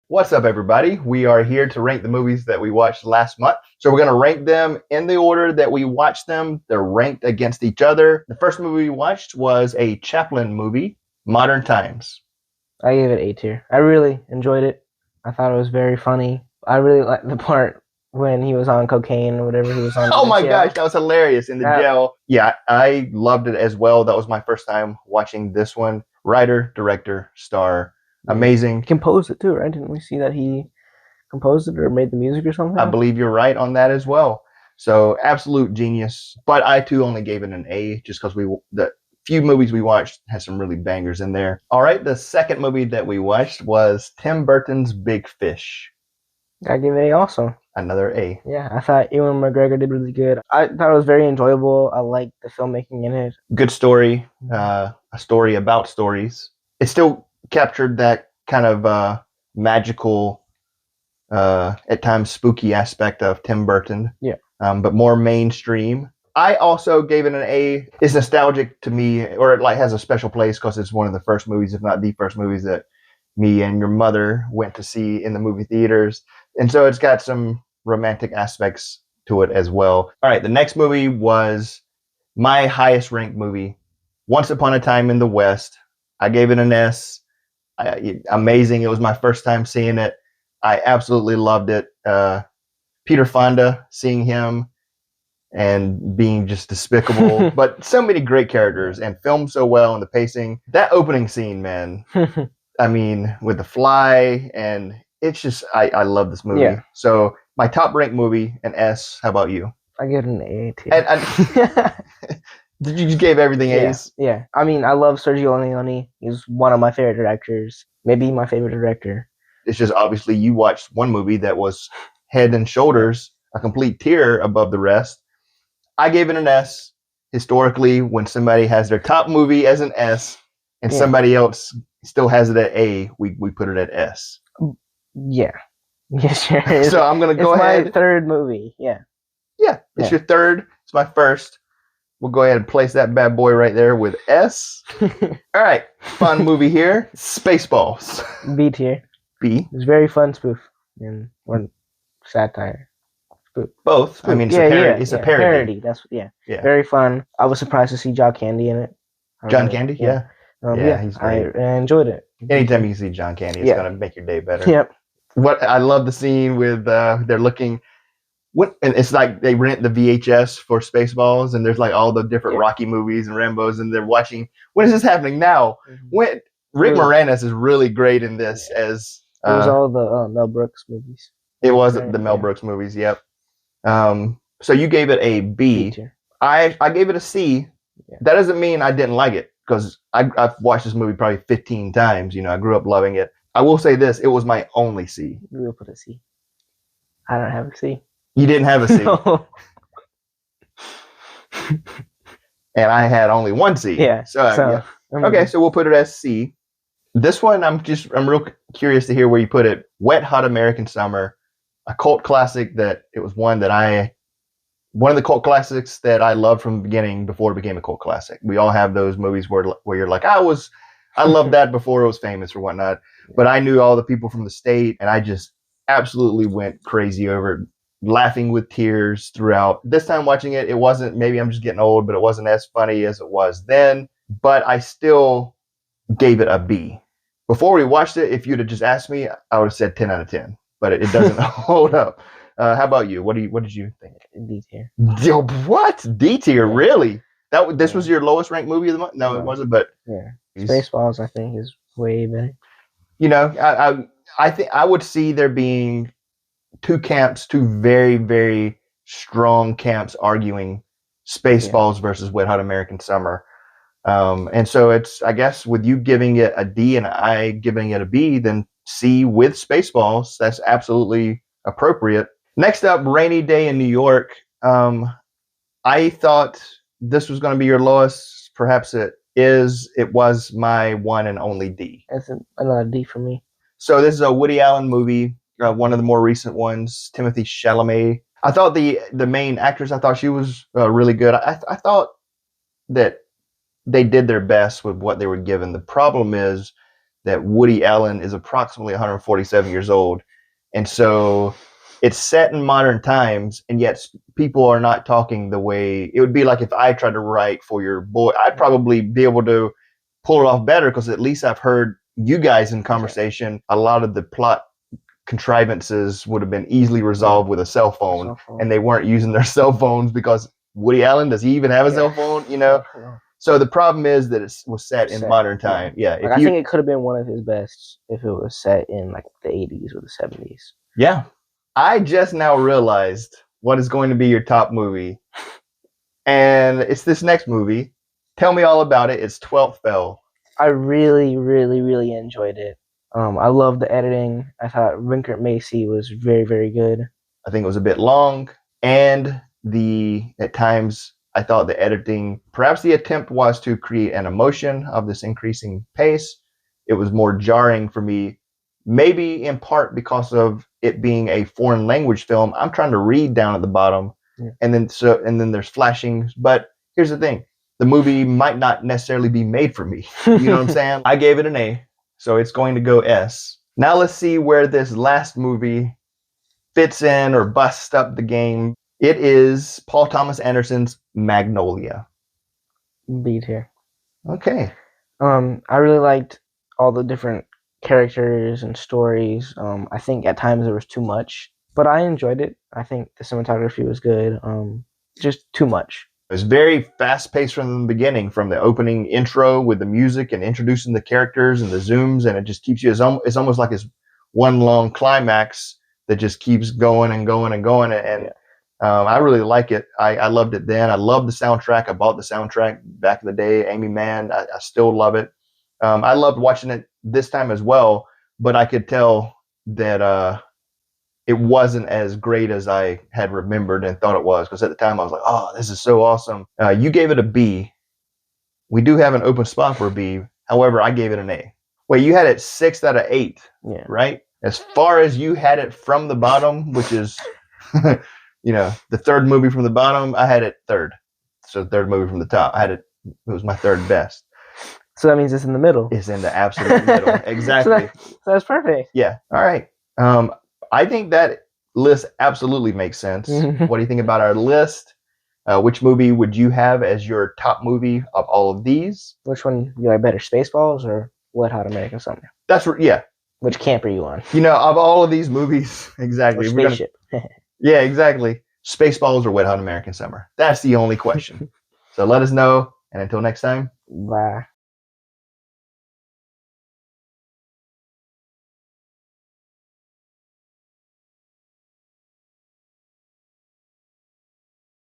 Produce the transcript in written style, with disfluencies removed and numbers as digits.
What's up, everybody? We are here to rank the movies that we watched last month. So we're going to rank them in the order that we watched them. They're ranked against each other. The first movie we watched was a Chaplin movie, Modern Times. I gave it A tier. I really enjoyed it. I thought it was very funny. I really liked the part when he was on cocaine or whatever he was on. Oh my gosh, that was hilarious in the jail. Yeah, I loved it as well. That was my first time watching this one. Writer, director, star. Amazing. He composed it too, right? Didn't we see that he composed it or made the music or something? I believe you're right on that as well. So absolute genius. But I too only gave it an A just because the few movies we watched had some really bangers in there. All right, the second movie that we watched was Tim Burton's Big Fish. I gave it A also. Another A. Yeah, I thought Ewan McGregor did really good. I thought it was very enjoyable. I liked the filmmaking in it. Good story. A story about stories. It still captured that kind of magical, at times spooky aspect of Tim Burton. Yeah. But more mainstream. I also gave it an A. It's nostalgic to me, or it like has a special place because it's one of the first movies, if not the first movies that me and your mother went to see in the movie theaters. And so it's got some romantic aspects to it as well. All right, the next movie was my highest ranked movie, Once Upon a Time in the West. I gave it an S. Amazing. It was my first time seeing it. I absolutely loved it. Peter Fonda, seeing him and being just despicable, but so many great characters and filmed so well, and the pacing. That opening scene, man. I mean, with the fly, and it's just, I love this movie. Yeah. So my top ranked movie, an S. How about you? I give it an A tier. Did you just gave everything A's? Yeah. I mean, I love Sergio Leone. He's one of my favorite directors. Maybe my favorite director. It's just obviously you watched one movie that was head and shoulders, a complete tier above the rest. I gave it an S. Historically, when somebody has their top movie as an S and somebody else still has it at A, we put it at S. Yeah. Yeah, sure. So I'm going to go ahead. It's my third movie. Yeah. Yeah. It's your third. It's my first. We'll go ahead and place that bad boy right there with S. All right. Fun movie here. Spaceballs. B tier. B. It's very fun spoof and or satire. Spoof. Both. Spoof. I mean, it's a parody. It's a parody. That's very fun. I was surprised to see John Candy in it. John Candy? Yeah. He's great. I enjoyed it. Anytime you see John Candy, it's going to make your day better. Yep. What I love the scene with they're looking. And it's like they rent the VHS for Spaceballs, and there's like all the different Rocky movies and Rambos, and they're watching. When is this happening now? When Rick Moranis is really great in this as it was all the Mel Brooks movies. It was the Mel Brooks movies. Yep. So you gave it a B. I gave it a C. Yeah. That doesn't mean I didn't like it because I've watched this movie probably 15 times. You know, I grew up loving it. I will say this: it was my only C. You will put a C. I don't have a C. You didn't have a C. No. And I had only one C. Yeah. So okay, so we'll put it as C. This one, I'm real curious to hear where you put it. Wet Hot American Summer, a cult classic that it was one of the cult classics that I loved from the beginning before it became a cult classic. We all have those movies where you're like, I loved that before it was famous or whatnot. But I knew all the people from the state, and I just absolutely went crazy over it. Laughing with tears throughout. This time watching it, it wasn't, maybe I'm just getting old, but it wasn't as funny as it was then. But I still gave it a B. Before we watched it, if you'd have just asked me, I would have said 10 out of 10. But it doesn't hold up. How about you? What did you think? D tier. What? D tier? Really? This was your lowest ranked movie of the month? No, it wasn't. But Spaceballs, I think, is way better. You know, I think I would see there being two very, very strong camps arguing Spaceballs versus Wet Hot American Summer. And so it's, I guess, with you giving it a D and I giving it a B, then C with Spaceballs. That's absolutely appropriate. Next up, Rainy Day in New York. I thought this was going to be your lowest. Perhaps it is. It was my one and only D. That's another D for me. So this is a Woody Allen movie. One of the more recent ones, Timothée Chalamet. I thought the main actress, I thought she was really good. I thought that they did their best with what they were given. The problem is that Woody Allen is approximately 147 years old. And so it's set in modern times, and yet people are not talking the way it would be like if I tried to write for your boy. I'd probably be able to pull it off better because at least I've heard you guys in conversation. A lot of the plot contrivances would have been easily resolved with a cell phone, and they weren't using their cell phones because Woody Allen, does he even have a cell phone? You know? So the problem is that it was set in modern time. Yeah. Like, I think it could have been one of his best if it was set in like the 80s or the 70s. Yeah. I just now realized what is going to be your top movie. And it's this next movie. Tell me all about it. It's 12th Fail. I really, really, really enjoyed it. I loved the editing. I thought Rinkert Macy was very, very good. I think it was a bit long, and at times I thought the editing, perhaps the attempt was to create an emotion of this increasing pace. It was more jarring for me, maybe in part because of it being a foreign language film. I'm trying to read down at the bottom, and then there's flashing. But here's the thing: the movie might not necessarily be made for me. You know what I'm saying? I gave it an A. So it's going to go S. Now let's see where this last movie fits in or busts up the game. It is Paul Thomas Anderson's Magnolia. B tier. Okay. I really liked all the different characters and stories. I think at times there was too much, but I enjoyed it. I think the cinematography was good. Just too much. It was very fast-paced from the beginning, from the opening intro with the music and introducing the characters and the zooms, and it just keeps you. It's almost like it's one long climax that just keeps going and going and going. And I really like it. I loved it then. I loved the soundtrack. I bought the soundtrack back in the day. Amy Mann. I still love it. I loved watching it this time as well, but I could tell that it wasn't as great as I had remembered and thought it was, because at the time I was like, oh, this is so awesome. You gave it a B. We do have an open spot for a B. However, I gave it an A. Wait, you had it 6 out of 8, right? As far as you had it from the bottom, which is, the third movie from the bottom, I had it third. So third movie from the top. It was my third best. So that means it's in the middle. It's in the absolute middle. Exactly. So that's perfect. Yeah. All right. I think that list absolutely makes sense. What do you think about our list? Which movie would you have as your top movie of all of these? Which one you like better, Spaceballs or Wet Hot American Summer? Yeah. Which camp are you on? Of all of these movies, exactly. Or Spaceship. Yeah, exactly. Spaceballs or Wet Hot American Summer? That's the only question. So let us know, and until next time. Bye.